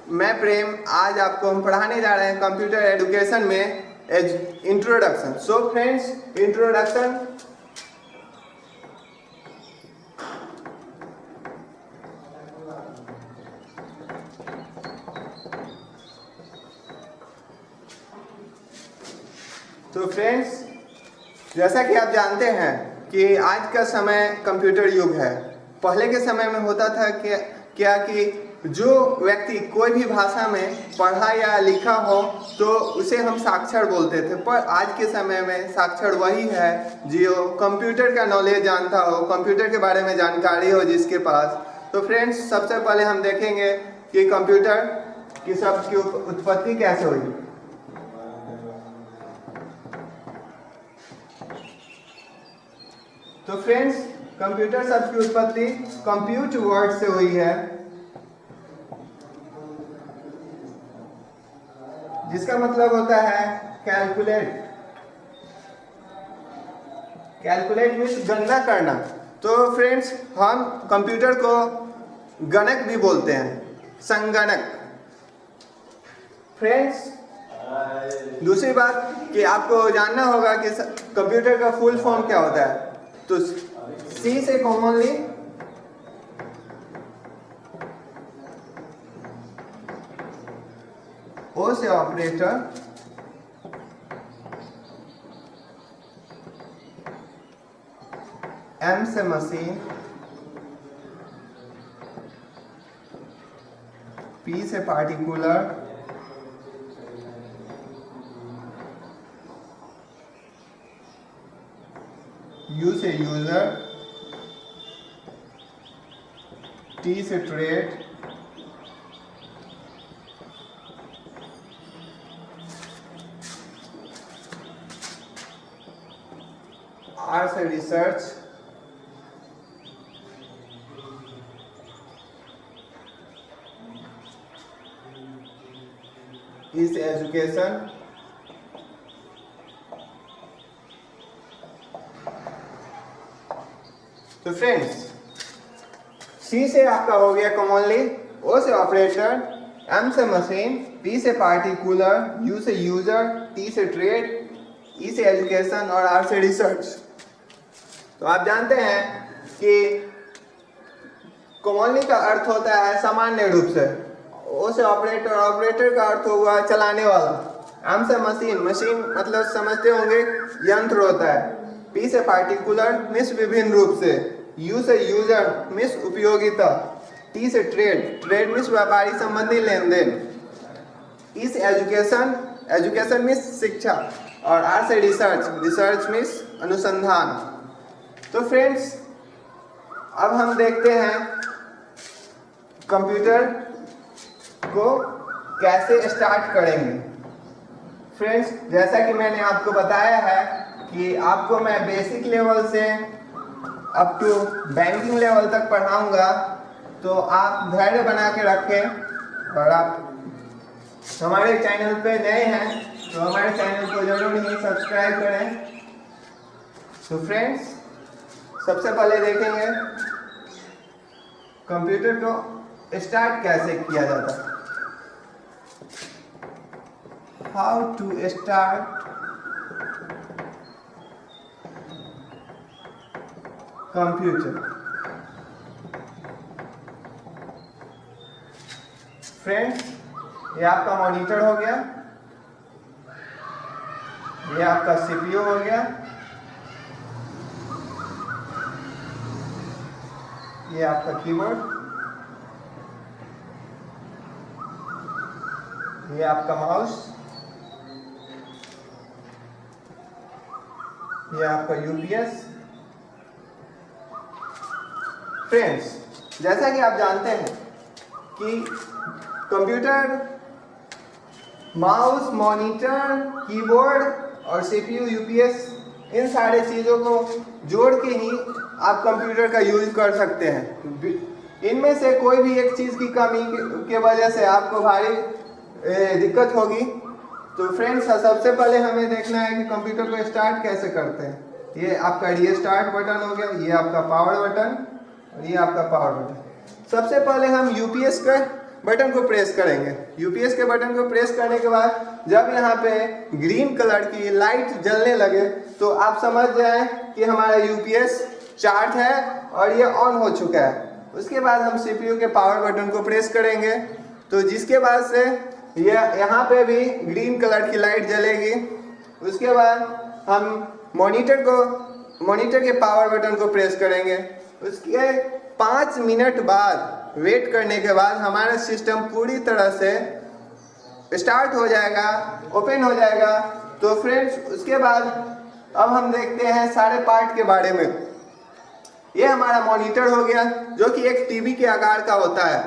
मैं प्रेम। आज आपको हम पढ़ाने जा रहे हैं कंप्यूटर एजुकेशन में इंट्रोडक्शन। So friends, introduction. तो फ्रेंड्स, जैसा कि आप जानते हैं कि आज का समय कंप्यूटर युग है। पहले के समय में होता था कि जो व्यक्ति कोई भी भाषा में पढ़ा या लिखा हो तो उसे हम साक्षर बोलते थे, पर आज के समय में साक्षर वही है जो कंप्यूटर का नॉलेज जानता हो, कंप्यूटर के बारे में जानकारी हो जिसके पास। तो फ्रेंड्स, सबसे पहले हम देखेंगे कि कंप्यूटर की शब्द की उत्पत्ति कैसे हुई। तो फ्रेंड्स, कंप्यूटर शब्द की उत्पत्ति कंप्यूट वर्ड से हुई है, जिसका मतलब होता है कैलकुलेट। कैलकुलेट मीन्स गणना करना। तो फ्रेंड्स, हम कंप्यूटर को गणक भी बोलते हैं, संगणक। फ्रेंड्स, दूसरी बात कि आपको जानना होगा कि कंप्यूटर का फुल फॉर्म क्या होता है। तो सी से कॉमनली ओ से ऑपरेटर, एम से मशीन, पी से पार्टिकुलर, यू से यूजर, टी से ट्रेड, आर से रिसर्च, ई से एजुकेशन, तो फ्रेंड्स, सी से आपका हो गया कॉमनली, ओ से ऑपरेटर, एम से मशीन, पी से पार्टिकुलर, यू से यूजर, टी से ट्रेड, ई से एजुकेशन और आर से रिसर्च। तो आप जानते हैं कि कॉमनली का अर्थ होता है सामान्य रूप से, ओ से ऑपरेटर, ऑपरेटर का अर्थ हुआ चलाने वाला, एम से मशीन, मशीन मतलब समझते होंगे यंत्र होता है, पी से पार्टिकुलर मीन्स विभिन्न रूप से, यू से यूजर मीन्स उपयोगिता, टी से ट्रेड, ट्रेड मीन्स व्यापारी संबंधी लेन देन, ई से एजुकेशन, एजुकेशन मीन्स शिक्षा और आर से रिसर्च, रिसर्च मीन्स अनुसंधान। तो फ्रेंड्स, अब हम देखते हैं कंप्यूटर को कैसे स्टार्ट करेंगे। फ्रेंड्स, जैसा कि मैंने आपको बताया है कि आपको मैं बेसिक लेवल से अप टू बैंकिंग लेवल तक पढ़ाऊंगा, तो आप धैर्य बना के रखें। और आप हमारे चैनल पे नए हैं तो हमारे चैनल को जरूर ही सब्सक्राइब करें। तो फ्रेंड्स, सबसे पहले देखेंगे कंप्यूटर को स्टार्ट कैसे किया जाता है। How to start computer. Friends, ये आपका मॉनिटर हो गया, ये आपका सीपीयू हो गया, ये आपका कीबोर्ड, ये आपका माउस, ये आपका यूपीएस। फ्रेंड्स, जैसा कि आप जानते हैं कि कंप्यूटर माउस, मॉनिटर, कीबोर्ड और सीपीयू, यूपीएस, इन सारे चीज़ों को जोड़ के ही आप कंप्यूटर का यूज कर सकते हैं। इनमें से कोई भी एक चीज़ की कमी के वजह से आपको भारी दिक्कत होगी। तो फ्रेंड्स, सबसे पहले हमें देखना है कि कंप्यूटर को स्टार्ट कैसे करते हैं। ये आपका रीस्टार्ट बटन हो गया, ये आपका पावर बटन और ये आपका पावर बटन। सबसे पहले हम यूपीएस का बटन को प्रेस करेंगे। यूपीएस के बटन को प्रेस करने के बाद जब यहाँ पे ग्रीन कलर की लाइट जलने लगे तो आप समझ जाएं कि हमारा यूपीएस चार्ज है और ये ऑन हो चुका है। उसके बाद हम सीपीयू के पावर बटन को प्रेस करेंगे तो जिसके बाद से ये यहाँ पे भी ग्रीन कलर की लाइट जलेगी। उसके बाद हम मॉनिटर के पावर बटन को प्रेस करेंगे। उसके 5 मिनट बाद वेट करने के बाद हमारा सिस्टम पूरी तरह से स्टार्ट हो जाएगा, ओपन हो जाएगा। तो फ्रेंड्स उसके बाद अब हम देखते हैं सारे पार्ट के बारे में। ये हमारा मॉनिटर हो गया जो कि एक टीवी के आकार का होता है।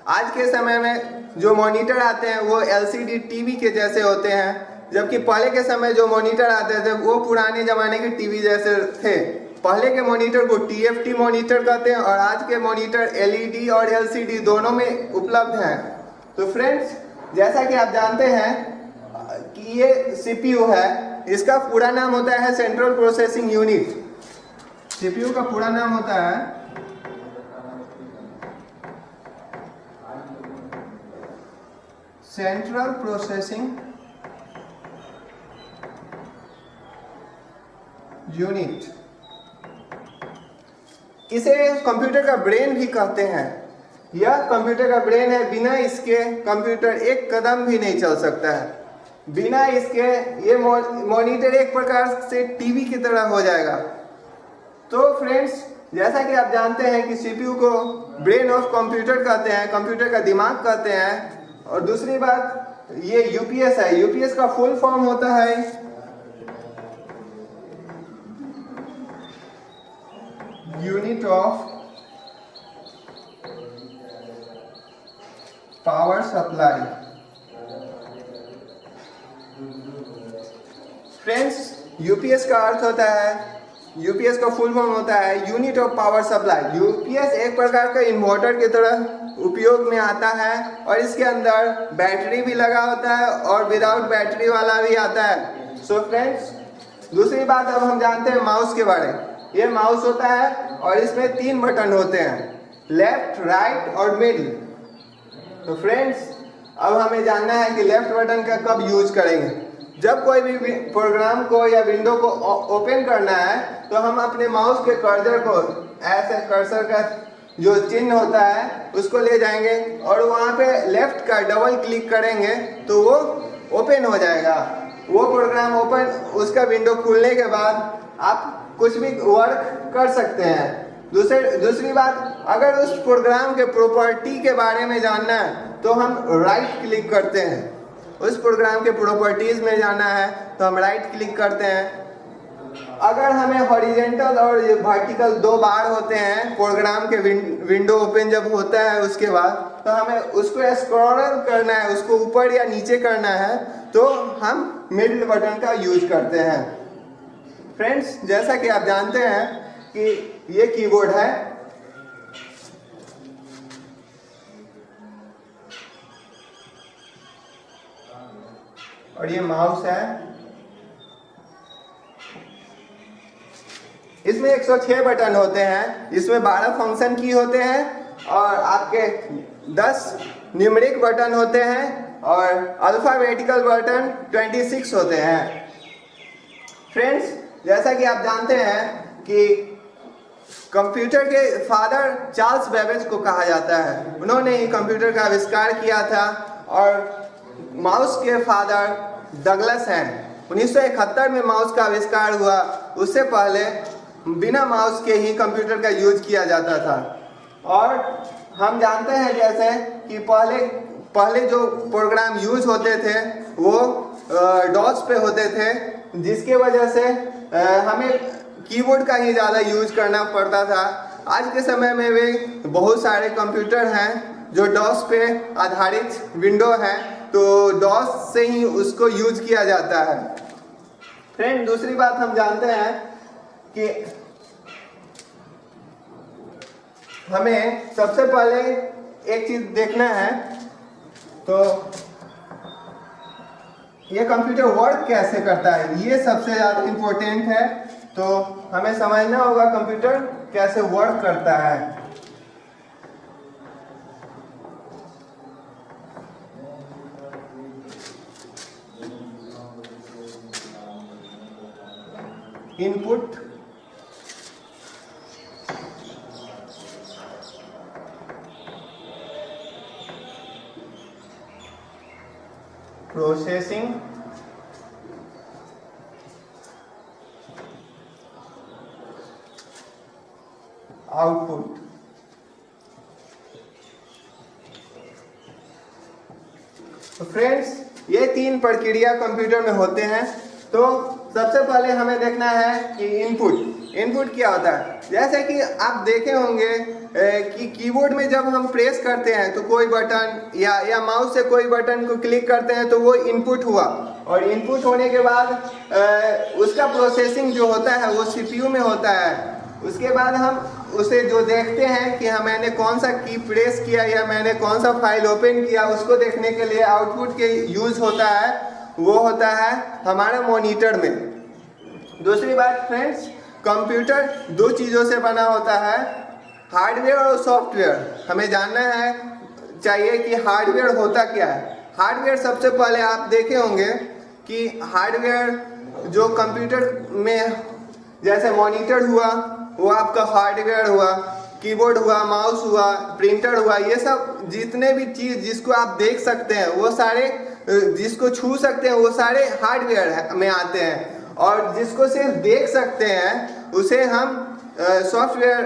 आज के समय में जो मॉनिटर आते हैं वो एलसीडी टीवी के जैसे होते हैं, जबकि पहले के समय जो मॉनिटर आते थे वो पुराने ज़माने के टीवी जैसे थे। पहले के मॉनिटर को टीएफटी मॉनिटर कहते हैं और आज के मॉनिटर एलईडी और एलसीडी दोनों में उपलब्ध हैं। तो फ्रेंड्स जैसा कि आप जानते हैं कि ये सीपीयू है, इसका पूरा नाम होता है सेंट्रल प्रोसेसिंग यूनिट। सीपीयू का पूरा नाम होता है सेंट्रल प्रोसेसिंग यूनिट। इसे कंप्यूटर का ब्रेन भी कहते हैं। यह कंप्यूटर का ब्रेन है, बिना इसके कंप्यूटर एक कदम भी नहीं चल सकता है। बिना इसके ये मॉनिटर एक प्रकार से टीवी की तरह हो जाएगा। तो फ्रेंड्स जैसा कि आप जानते हैं कि सीपीयू को ब्रेन ऑफ कंप्यूटर कहते हैं, कंप्यूटर का दिमाग कहते हैं। और दूसरी बात ये यूपीएस है। यूपीएस का फुल फॉर्म होता है unit of power supply. Friends UPS का अर्थ होता है, यूपीएस का फुल फॉर्म होता है unit of power supply. UPS एक प्रकार का इन्वर्टर की तरह उपयोग में आता है और इसके अंदर बैटरी भी लगा होता है और विदाउट बैटरी वाला भी आता है। सो फ्रेंड्स दूसरी बात अब हम जानते हैं माउस के बारे में। ये माउस होता है और इसमें 3 बटन होते हैं, लेफ्ट, राइट और मिडिल। तो फ्रेंड्स अब हमें जानना है कि लेफ्ट बटन का कब यूज करेंगे। जब कोई भी प्रोग्राम को या विंडो को ओपन करना है तो हम अपने माउस के कर्सर को ऐसे कर्सर का जो चिन्ह होता है उसको ले जाएंगे और वहाँ पे लेफ्ट का डबल क्लिक करेंगे तो वो ओपन हो जाएगा। वो प्रोग्राम ओपन, उसका विंडो खुलने के बाद आप कुछ भी वर्क कर सकते हैं। दूसरी बात, अगर उस प्रोग्राम के प्रॉपर्टी के बारे में जानना है तो हम राइट क्लिक करते हैं। उस प्रोग्राम के प्रॉपर्टीज में जाना है तो हम राइट क्लिक करते हैं। अगर हमें हॉरिजेंटल और वर्टिकल 2 बार होते हैं प्रोग्राम के विंडो ओपन जब होता है उसके बाद, तो हमें उसको स्क्रॉल करना है, उसको ऊपर या नीचे करना है तो हम मिडिल बटन का यूज करते हैं। फ्रेंड्स जैसा कि आप जानते हैं कि ये कीबोर्ड है, और ये माउस है। इसमें 106 बटन होते हैं, इसमें 12 फंक्शन की होते हैं और आपके 10 न्यूमेरिक बटन होते हैं और अल्फाबेटिकल बटन 26 होते हैं। फ्रेंड्स जैसा कि आप जानते हैं कि कंप्यूटर के फादर चार्ल्स बेबेज को कहा जाता है। उन्होंने ही कंप्यूटर का आविष्कार किया था। और माउस के फादर डगलस हैं। 1971 में माउस का आविष्कार हुआ। उससे पहले बिना माउस के ही कंप्यूटर का यूज किया जाता था। और हम जानते हैं जैसे कि पहले जो प्रोग्राम यूज होते थे वो डॉस पे होते थे, जिसके वजह से हमें कीबोर्ड का ही ज़्यादा यूज करना पड़ता था। आज के समय में भी बहुत सारे कंप्यूटर हैं जो डॉस पे आधारित विंडो है, तो डॉस से ही उसको यूज किया जाता है। फ्रेंड दूसरी बात हम जानते हैं कि हमें सबसे पहले एक चीज देखना है, तो ये कंप्यूटर वर्क कैसे करता है, ये सबसे ज़्यादा इम्पोर्टेंट है। तो हमें समझना होगा कंप्यूटर कैसे वर्क करता है। Input, processing, output. तो फ्रेंड्स, ये 3 प्रक्रिया कंप्यूटर में होते हैं। तो सबसे पहले हमें देखना है कि इनपुट क्या होता है। जैसे कि आप देखे होंगे कि कीबोर्ड में जब हम प्रेस करते हैं तो कोई बटन या माउस से कोई बटन को क्लिक करते हैं तो वो इनपुट हुआ, और इनपुट होने के बाद उसका प्रोसेसिंग जो होता है वो सीपीयू में होता है। उसके बाद हम उसे जो देखते हैं कि मैंने कौन सा की प्रेस किया या मैंने कौन सा फाइल ओपन किया, उसको देखने के लिए आउटपुट के यूज होता है, वो होता है हमारे मॉनिटर में। दूसरी बात फ्रेंड्स, कंप्यूटर 2 चीज़ों से बना होता है, हार्डवेयर और सॉफ्टवेयर। हमें जानना है चाहिए कि हार्डवेयर होता क्या है। हार्डवेयर, सबसे पहले आप देखे होंगे कि हार्डवेयर जो कंप्यूटर में, जैसे मॉनिटर हुआ वो आपका हार्डवेयर हुआ, कीबोर्ड हुआ, माउस हुआ, प्रिंटर हुआ, ये सब जितने भी चीज़ जिसको आप देख सकते हैं वो सारे, जिसको छू सकते हैं वो सारे हार्डवेयर में आते हैं, और जिसको सिर्फ देख सकते हैं उसे हम सॉफ्टवेयर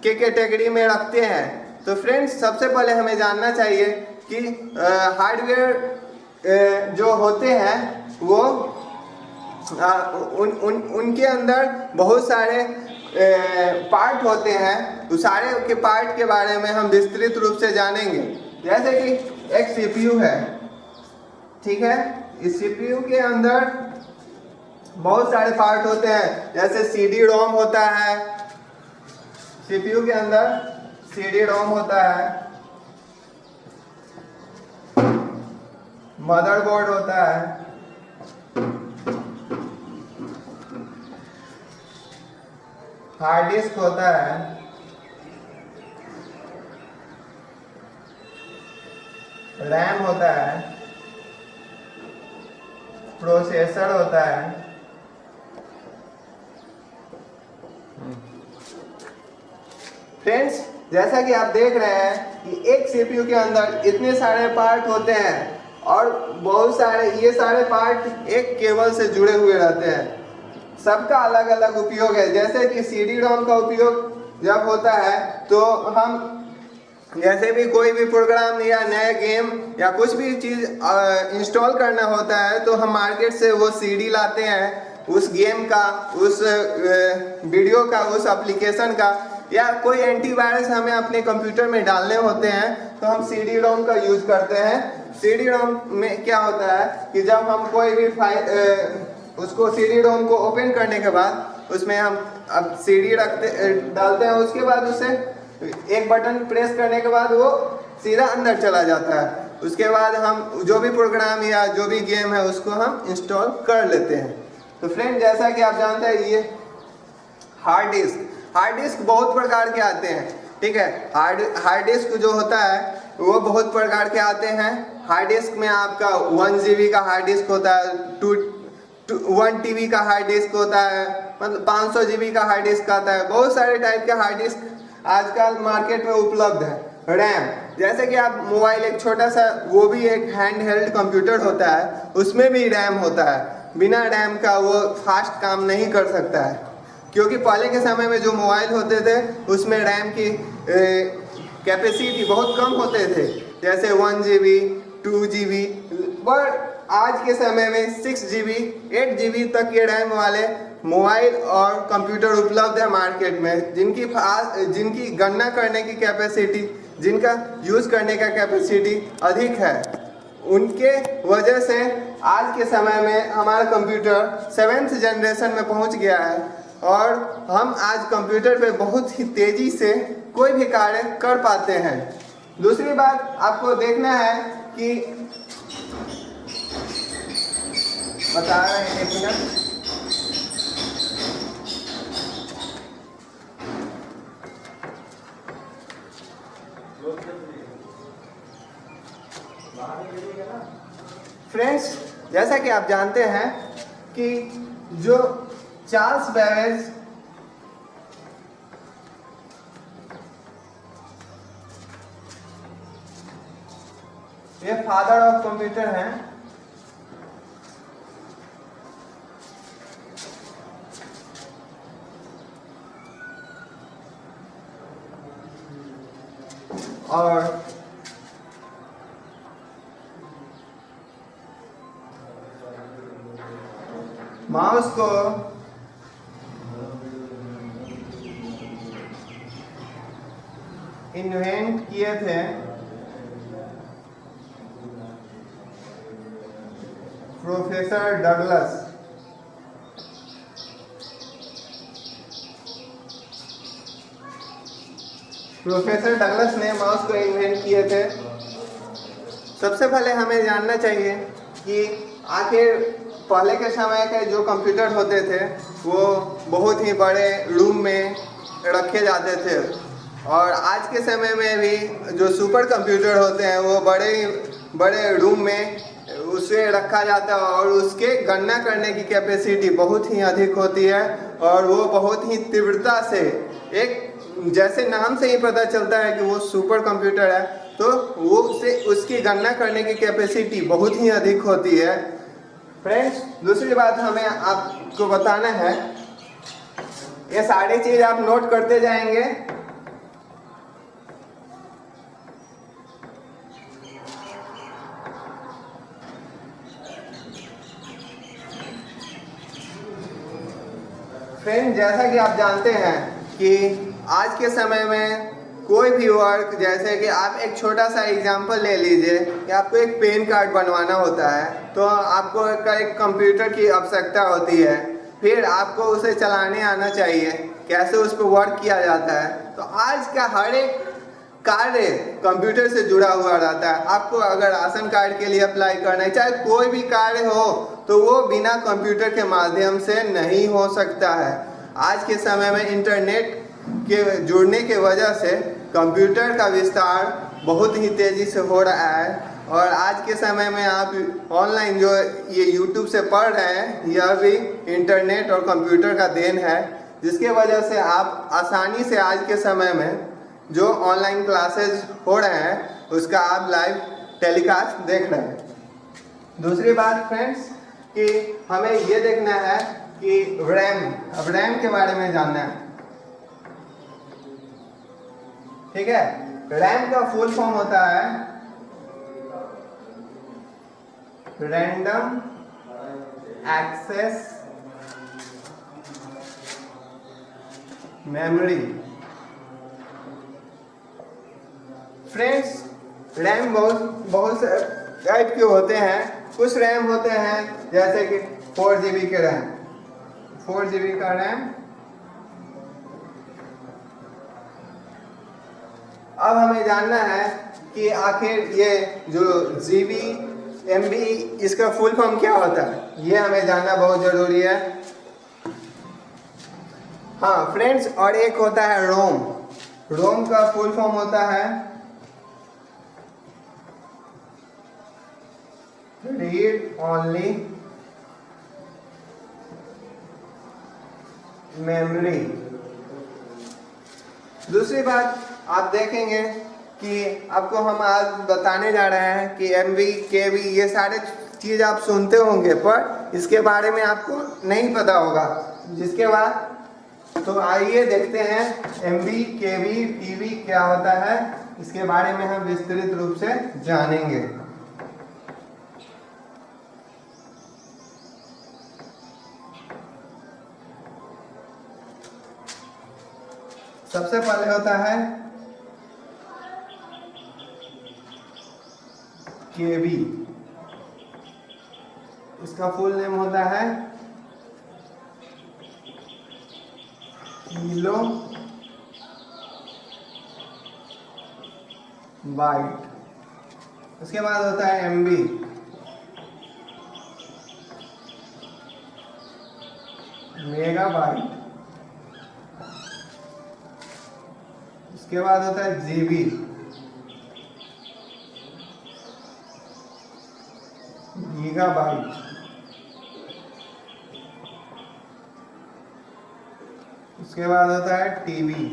के कैटेगरी में रखते हैं। तो फ्रेंड्स, सबसे पहले हमें जानना चाहिए कि हार्डवेयर जो होते हैं वो उनके अंदर बहुत सारे पार्ट होते हैं। तो सारे के पार्ट के बारे में हम विस्तृत रूप से जानेंगे। जैसे कि एक सीपीयू है, ठीक है। इस सीपीयू के अंदर बहुत सारे पार्ट होते हैं, जैसे सीडी रोम होता है, सीपीयू के अंदर सीडी रोम होता है, मदरबोर्ड होता है, हार्ड डिस्क होता है, रैम होता है, प्रोसेसर होता है, फ्रेंड्स, जैसा कि आप देख रहे हैं कि एक सीपीयू के अंदर इतने सारे पार्ट होते हैं, और बहुत सारे ये सारे पार्ट एक केबल से जुड़े हुए रहते हैं। सबका अलग अलग उपयोग है। जैसे कि सीडी रोम का उपयोग जब होता है तो हम जैसे भी कोई भी प्रोग्राम या नया गेम या कुछ भी चीज़ इंस्टॉल करना होता है तो हम मार्केट से वो सीडी लाते हैं, उस गेम का, उस वीडियो का, उस एप्लीकेशन का, या कोई एंटीवायरस हमें अपने कंप्यूटर में डालने होते हैं तो हम सीडी रोम का यूज़ करते हैं। सीडी रोम में क्या होता है कि जब हम कोई भी फाइल उसको सीडी रोम को ओपन करने के बाद उसमें हम अब सीडी डालते हैं, उसके बाद उसे एक बटन प्रेस करने के बाद वो सीधा अंदर चला जाता है। उसके बाद हम जो भी प्रोग्राम या जो भी गेम है उसको हम इंस्टॉल कर लेते हैं। तो फ्रेंड, जैसा कि आप जानते हैं ये हार्ड डिस्क बहुत प्रकार के आते हैं, ठीक है। हार्ड डिस्क जो होता है वो बहुत प्रकार के आते हैं। हार्ड डिस्क में आपका 1 GB का हार्ड डिस्क होता है, 1 TB का हार्ड डिस्क होता है, मतलब 500 GB का हार्ड डिस्क आता है। बहुत सारे टाइप के हार्ड डिस्क आजकल मार्केट में उपलब्ध है। रैम, जैसे कि आप मोबाइल एक छोटा सा, वो भी एक हैंड हेल्ड कंप्यूटर होता है, उसमें भी रैम होता है। बिना रैम का वो फास्ट काम नहीं कर सकता है, क्योंकि पहले के समय में जो मोबाइल होते थे उसमें रैम की कैपेसिटी बहुत कम होते थे, जैसे 1 GB, 2 GB, पर आज के समय में 6 GB, 8 GB तक के रैम वाले मोबाइल और कंप्यूटर उपलब्ध है मार्केट में, जिनकी गणना करने की कैपेसिटी, जिनका यूज़ करने का कैपेसिटी अधिक है। उनके वजह से आज के समय में हमारा कंप्यूटर 7th जनरेशन में पहुंच गया है, और हम आज कंप्यूटर पे बहुत ही तेज़ी से कोई भी कार्य कर पाते हैं। दूसरी बात आपको देखना है कि बता रहे हैं, एक मिनट, फ्रेंड्स, जैसा कि आप जानते हैं कि जो चार्ल्स बेबेज ये फादर ऑफ कंप्यूटर हैं। और माउस को इन्वेंट किए थे प्रोफेसर डगलस। प्रोफेसर डगलस ने माउस को इन्वेंट किए थे। सबसे पहले हमें जानना चाहिए कि आखिर पहले के समय के जो कंप्यूटर होते थे वो बहुत ही बड़े रूम में रखे जाते थे, और आज के समय में भी जो सुपर कंप्यूटर होते हैं वो बड़े रूम में उसे रखा जाता है, और उसके गणना करने की कैपेसिटी बहुत ही अधिक होती है, और वो बहुत ही तीव्रता से, एक जैसे नाम से ही पता चलता है कि वो सुपर कंप्यूटर है, तो वो उसकी गणना करने की कैपेसिटी बहुत ही अधिक होती है। फ्रेंड्स, दूसरी बात हमें आपको बताना है, ये सारी चीज आप नोट करते जाएंगे। फ्रेंड, जैसा कि आप जानते हैं कि आज के समय में कोई भी वर्क, जैसे कि आप एक छोटा सा एग्जांपल ले लीजिए कि आपको एक पैन कार्ड बनवाना होता है तो आपको एक कंप्यूटर की आवश्यकता होती है, फिर आपको उसे चलाने आना चाहिए, कैसे उस पर वर्क किया जाता है। तो आज का हर एक कार्य कंप्यूटर से जुड़ा हुआ रहता है। आपको अगर राशन कार्ड के लिए अप्लाई करना है, चाहे कोई भी कार्य हो, तो वो बिना कंप्यूटर के माध्यम से नहीं हो सकता है। आज के समय में इंटरनेट के जुड़ने के वजह से कंप्यूटर का विस्तार बहुत ही तेज़ी से हो रहा है, और आज के समय में आप ऑनलाइन जो ये यूट्यूब से पढ़ रहे हैं, यह भी इंटरनेट और कंप्यूटर का देन है, जिसके वजह से आप आसानी से आज के समय में जो ऑनलाइन क्लासेस हो रहे हैं उसका आप लाइव टेलीकास्ट देख रहे हैं। दूसरी बात फ्रेंड्स कि हमें ये देखना है कि अब रैम के बारे में जानना है, ठीक है। रैम का फुल फॉर्म होता है random access memory. Friends, RAM बहुत से टाइप के होते हैं। कुछ रैम होते हैं जैसे कि 4 GB के रैम, 4 GB का रैम। अब हमें जानना है कि आखिर ये जो GB MB इसका फुल फॉर्म क्या होता है, ये हमें जानना बहुत ज़रूरी है। हाँ फ्रेंड्स, और एक होता है रोम। रोम का फुल फॉर्म होता है रीड ओनली मेमोरी। दूसरी बात आप देखेंगे कि आपको हम आज बताने जा रहे हैं कि MB KB ये सारे चीज़ आप सुनते होंगे, पर इसके बारे में आपको नहीं पता होगा। जिसके बाद तो आइए देखते हैं MB KB TB क्या होता है, इसके बारे में हम विस्तृत रूप से जानेंगे। सबसे पहले होता है KB, इसका फुल नेम होता है किलो बाइट। उसके बाद होता है MB, मेगा बाइट। उसके बाद होता है GB, गीगाबाइट। उसके बाद होता है टीबी,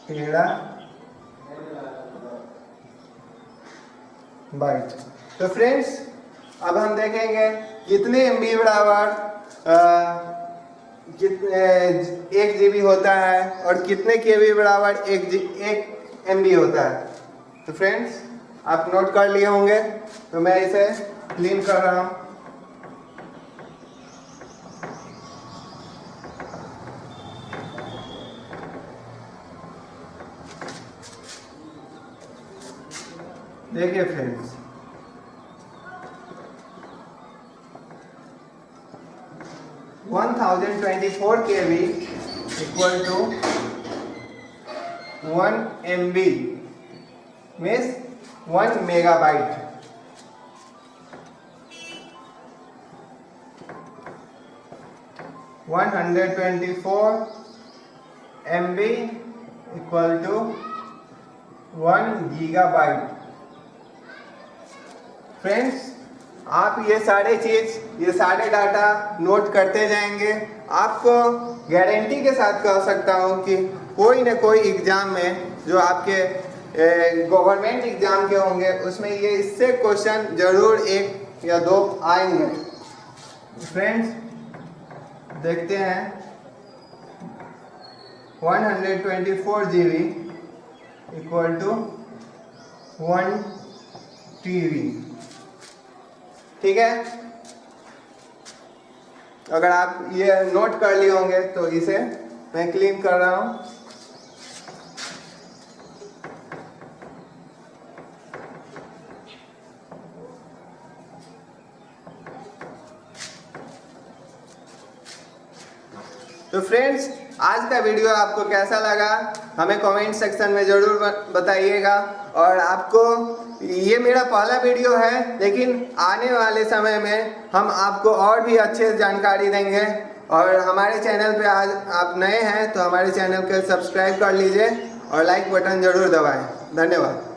टेरा बाइट। तो फ्रेंड्स अब हम देखेंगे कितने एमबी बराबर एक जीबी होता है और कितने केबी बराबर एक एमबी होता है। तो फ्रेंड्स आप नोट कर लिए होंगे, तो मैं इसे क्लीन कर रहा हूँ। देखिए friends, one 1024 kb equal to 1 MB means 1 megabyte. One 124 MB equal to 1 gigabyte. Friends आप ये सारे डाटा नोट करते जाएंगे। आपको गारंटी के साथ कह सकता हूँ कि कोई न कोई एग्ज़ाम में जो आपके गवर्नमेंट एग्ज़ाम के होंगे उसमें ये इससे क्वेश्चन ज़रूर 1 या 2 आएंगे। फ्रेंड्स देखते हैं 124 GB इक्वल टू 1 TB। ठीक है, अगर आप ये नोट कर लिए होंगे तो इसे मैं क्लीन कर रहा हूं। तो फ्रेंड्स आज का वीडियो आपको कैसा लगा हमें कमेंट सेक्शन में ज़रूर बताइएगा। और आपको ये मेरा पहला वीडियो है, लेकिन आने वाले समय में हम आपको और भी अच्छे जानकारी देंगे। और हमारे चैनल पे आज आप नए हैं तो हमारे चैनल को सब्सक्राइब कर लीजिए और लाइक बटन ज़रूर दबाएं। धन्यवाद।